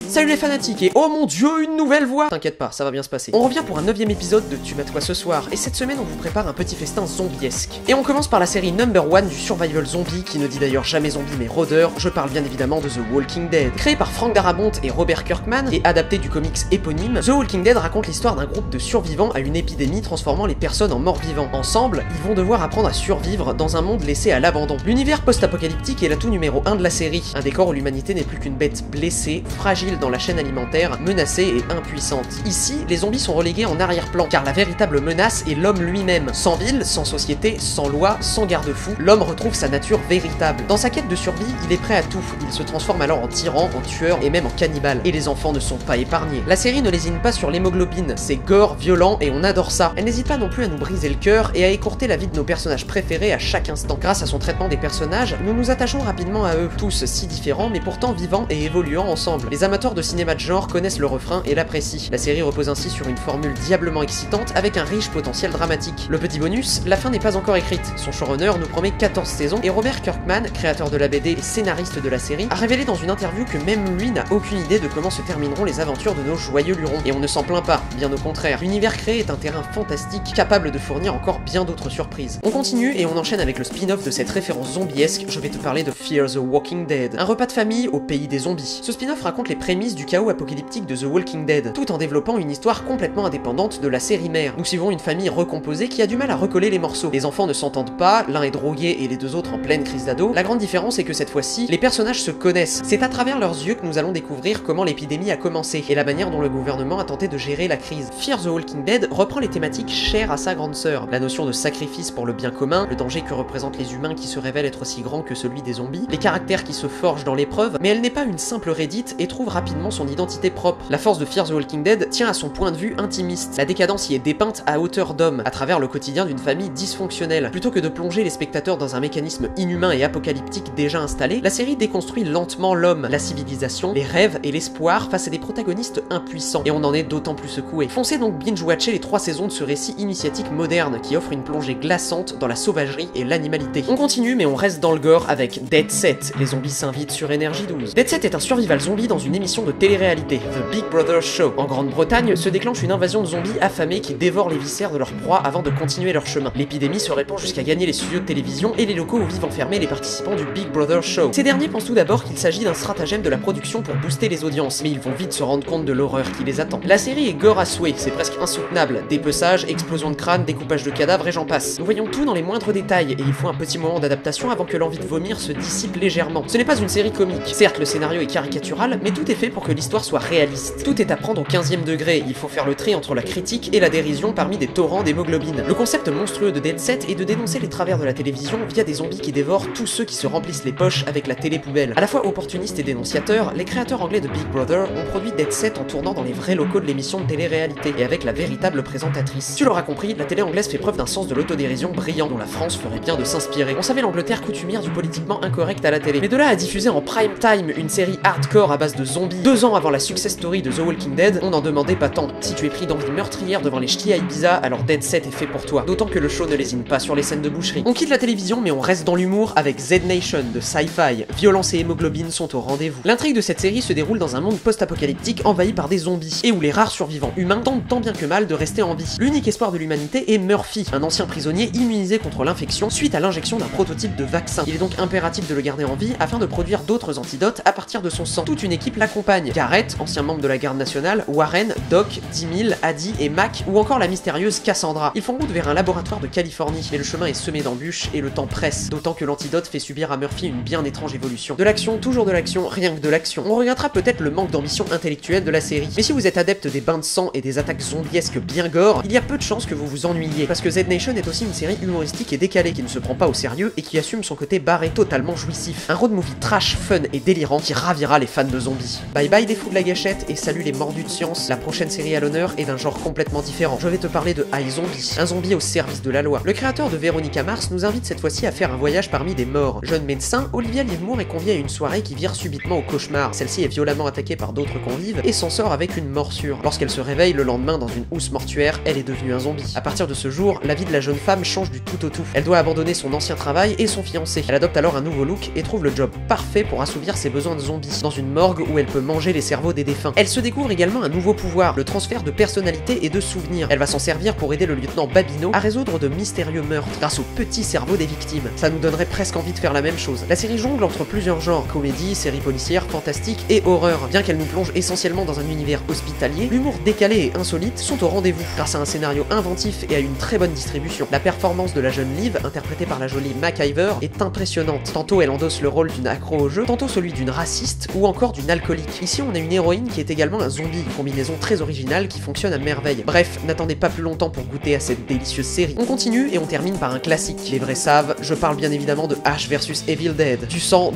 Salut les fanatiques et oh mon dieu, une nouvelle voix! T'inquiète pas, ça va bien se passer. On revient pour un 9ème épisode de Tu mates quoi ce soir, et cette semaine on vous prépare un petit festin zombiesque. Et on commence par la série #1 du survival zombie, qui ne dit d'ailleurs jamais zombie mais rôdeur, je parle bien évidemment de The Walking Dead. Créé par Frank Darabont et Robert Kirkman, et adapté du comics éponyme, The Walking Dead raconte l'histoire d'un groupe de survivants à une épidémie transformant les personnes en morts-vivants. Ensemble, ils vont devoir apprendre à survivre dans un monde laissé à l'abandon. L'univers post-apocalyptique est l'atout numéro 1 de la série, un décor où l'humanité n'est plus qu'une bête blessée, fragile dans la chaîne alimentaire, menacée et impuissante. Ici, les zombies sont relégués en arrière-plan, car la véritable menace est l'homme lui-même. Sans ville, sans société, sans loi, sans garde-fou, l'homme retrouve sa nature véritable. Dans sa quête de survie, il est prêt à tout. Il se transforme alors en tyran, en tueur et même en cannibale. Et les enfants ne sont pas épargnés. La série ne lésine pas sur l'hémoglobine, c'est gore, violent et on adore ça. Elle n'hésite pas non plus à nous briser le cœur et à écourter la vie de nos personnages préférés à chaque instant. Grâce à son traitement des personnages, nous nous attachons rapidement à eux, tous si différents mais pourtant vivants et évoluant ensemble. Les amateurs de cinéma de genre connaissent le refrain et l'apprécient. La série repose ainsi sur une formule diablement excitante avec un riche potentiel dramatique. Le petit bonus, la fin n'est pas encore écrite. Son showrunner nous promet 14 saisons et Robert Kirkman, créateur de la BD et scénariste de la série, a révélé dans une interview que même lui n'a aucune idée de comment se termineront les aventures de nos joyeux lurons. Et on ne s'en plaint pas, bien au contraire. L'univers créé est un terrain fantastique capable de fournir encore bien d'autres surprises. On continue et on enchaîne avec le spin-off de cette référence zombiesque, je vais te parler de Fear the Walking Dead, un repas de famille au pays des zombies. Ce spin-off raconte les prémices du chaos apocalyptique de The Walking Dead, tout en développant une histoire complètement indépendante de la série mère. Nous suivons une famille recomposée qui a du mal à recoller les morceaux. Les enfants ne s'entendent pas, l'un est drogué et les deux autres en pleine crise d'ado. La grande différence est que cette fois-ci, les personnages se connaissent. C'est à travers leurs yeux que nous allons découvrir comment l'épidémie a commencé et la manière dont le gouvernement a tenté de gérer la crise. Fear the Walking Dead reprend les thématiques chères à sa grande sœur, la notion de sacrifice pour le bien commun, le danger que représentent les humains qui se révèlent être aussi grands que celui des zombies, les caractères qui se forgent dans l'épreuve, mais elle n'est pas une simple Reddit et trouve rapidement son identité propre. La force de Fear the Walking Dead tient à son point de vue intimiste. La décadence y est dépeinte à hauteur d'homme, à travers le quotidien d'une famille dysfonctionnelle. Plutôt que de plonger les spectateurs dans un mécanisme inhumain et apocalyptique déjà installé, la série déconstruit lentement l'homme, la civilisation, les rêves et l'espoir face à des protagonistes impuissants. Et on en est d'autant plus secoué. Foncez donc binge-watcher les 3 saisons de ce récit initiatique moderne qui offre une plongée glaçante dans la sauvagerie et l'animalité. On continue mais on reste dans le gore avec Dead Set, les zombies s'invitent sur Énergie 12. Dead Set est un survival zombie dans une émission de télé-réalité, The Big Brother Show. En Grande-Bretagne se déclenche une invasion de zombies affamés qui dévorent les viscères de leurs proies avant de continuer leur chemin. L'épidémie se répand jusqu'à gagner les studios de télévision et les locaux où vivent enfermés les participants du Big Brother Show. Ces derniers pensent tout d'abord qu'il s'agit d'un stratagème de la production pour booster les audiences, mais ils vont vite se rendre compte de l'horreur qui les attend. La série est gore à souhait, c'est presque insoutenable. Dépeçage, explosion de crâne, découpage de cadavres et j'en passe. Nous voyons tout dans les moindres détails et il faut un petit moment d'adaptation avant que l'envie de vomir se dissipe légèrement. Ce n'est pas une série comique. Certes, le scénario est caricatural, mais tout est fait pour que l'histoire soit réaliste. Tout est à prendre au 15e degré, il faut faire le tri entre la critique et la dérision parmi des torrents d'hémoglobine. Le concept monstrueux de Dead Set est de dénoncer les travers de la télévision via des zombies qui dévorent tous ceux qui se remplissent les poches avec la télé poubelle. À la fois opportunistes et dénonciateurs, les créateurs anglais de Big Brother ont produit Dead Set en tournant dans les vrais locaux de l'émission de télé-réalité et avec la véritable présentatrice. Tu l'auras compris, la télé anglaise fait preuve d'un sens de l'autodérision brillant dont la France ferait bien de s'inspirer. On savait l'Angleterre coutumière du politiquement incorrect à la télé, mais de là à diffuser en prime time une série hardcore à base de zombies 2 ans avant la success story de The Walking Dead, on n'en demandait pas tant. Si tu es pris d'envie meurtrière devant les ch'tis à Ibiza, alors Dead Set est fait pour toi. D'autant que le show ne lésine pas sur les scènes de boucherie. On quitte la télévision mais on reste dans l'humour avec Z Nation de Sci-Fi. Violence et hémoglobine sont au rendez-vous. L'intrigue de cette série se déroule dans un monde post-apocalyptique envahi par des zombies et où les rares survivants humains tentent tant bien que mal de rester en vie. L'unique espoir de l'humanité est Murphy, un ancien prisonnier immunisé contre l'infection suite à l'injection d'un prototype de vaccin. Il est donc impératif de le garder en vie afin de produire d'autres antidotes à partir de son sang. Toute une équipe l'accompagne. Garrett, ancien membre de la garde nationale, Warren, Doc, 10 000, Adi et Mac ou encore la mystérieuse Cassandra. Ils font route vers un laboratoire de Californie, mais le chemin est semé d'embûches et le temps presse, d'autant que l'antidote fait subir à Murphy une bien étrange évolution. De l'action, toujours de l'action, rien que de l'action. On regrettera peut-être le manque d'ambition intellectuelle de la série, mais si vous êtes adepte des bains de sang et des attaques zombiesques bien gore, il y a peu de chances que vous vous ennuyiez, parce que Z Nation est aussi une série humoristique et décalée qui ne se prend pas au sérieux et qui assume son côté barré, totalement jouissif. Un road movie trash, fun et délirant qui ravira les fans de zombies. Bye bye des fous de la gâchette et salut les mordus de science, la prochaine série à l'honneur est d'un genre complètement différent. Je vais te parler de iZombie, un zombie au service de la loi. Le créateur de Véronica Mars nous invite cette fois-ci à faire un voyage parmi des morts. Jeune médecin, Olivia Livermore est conviée à une soirée qui vire subitement au cauchemar. Celle-ci est violemment attaquée par d'autres convives et s'en sort avec une morsure. Lorsqu'elle se réveille le lendemain dans une housse mortuaire, elle est devenue un zombie. À partir de ce jour, la vie de la jeune femme change du tout au tout. Elle doit abandonner son ancien travail et son fiancé. Elle adopte alors un nouveau look et trouve le job parfait pour assouvir ses besoins de zombie, dans une morgue où elle peut manger les cerveaux des défunts. Elle se découvre également un nouveau pouvoir, le transfert de personnalité et de souvenirs. Elle va s'en servir pour aider le lieutenant Babino à résoudre de mystérieux meurtres grâce au petit cerveau des victimes. Ça nous donnerait presque envie de faire la même chose. La série jongle entre plusieurs genres, comédie, série policière, fantastique et horreur. Bien qu'elle nous plonge essentiellement dans un univers hospitalier, l'humour décalé et insolite sont au rendez-vous, grâce à un scénario inventif et à une très bonne distribution. La performance de la jeune Liv, interprétée par la jolie MacIver, est impressionnante. Tantôt elle endosse le rôle d'une accro au jeu, tantôt celui d'une raciste ou encore d'une alcoolique. Ici on a une héroïne qui est également un zombie, combinaison très originale qui fonctionne à merveille. Bref, n'attendez pas plus longtemps pour goûter à cette délicieuse série. On continue et on termine par un classique. Les vrais savent, je parle bien évidemment de Ash vs Evil Dead. Du sang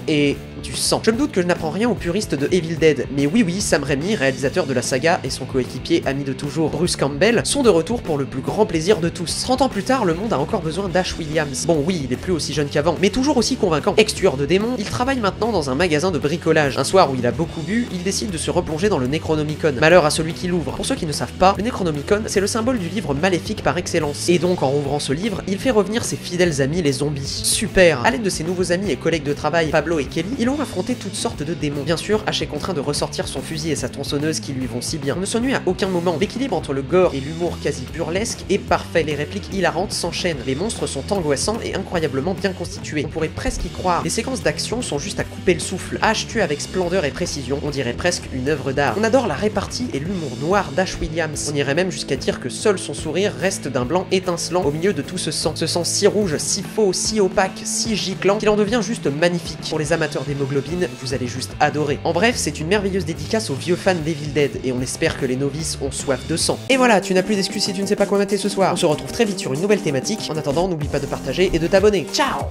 et du sang. Je me doute que je n'apprends rien aux puristes de Evil Dead, mais oui, Sam Raimi, réalisateur de la saga, et son coéquipier ami de toujours, Bruce Campbell, sont de retour pour le plus grand plaisir de tous. 30 ans plus tard, le monde a encore besoin d'Ash Williams. Bon oui, il est plus aussi jeune qu'avant, mais toujours aussi convaincant. Ex-tueur de démons, il travaille maintenant dans un magasin de bricolage. Un soir où il a beaucoup bu, il décide de se replonger dans le Necronomicon. Malheur à celui qui l'ouvre. Pour ceux qui ne savent pas, le Necronomicon, c'est le symbole du livre maléfique par excellence. Et donc, en rouvrant ce livre, il fait revenir ses fidèles amis les zombies. Super! À l'aide de ses nouveaux amis et collègues de travail, Pablo et Kelly, ils ont affronté toutes sortes de démons. Bien sûr, Ash est contraint de ressortir son fusil et sa tronçonneuse qui lui vont si bien. On ne s'ennuie à aucun moment. L'équilibre entre le gore et l'humour quasi burlesque est parfait. Les répliques hilarantes s'enchaînent. Les monstres sont angoissants et incroyablement bien constitués. On pourrait presque y croire. Les séquences d'action sont juste à couper le souffle. Ash tue avec splendeur et précision. On dirait presque une œuvre d'art. On adore la répartie et l'humour noir d'Ash Williams. On irait même jusqu'à dire que seul son sourire reste d'un blanc étincelant au milieu de tout ce sang. Ce sang si rouge, si faux, si opaque, si giclant qu'il en devient juste magnifique. Pour les amateurs d'hémoglobine, vous allez juste adorer. En bref, c'est une merveilleuse dédicace aux vieux fans d'Evil Dead et on espère que les novices ont soif de sang. Et voilà, tu n'as plus d'excuses si tu ne sais pas quoi mater ce soir. On se retrouve très vite sur une nouvelle thématique. En attendant, n'oublie pas de partager et de t'abonner. Ciao!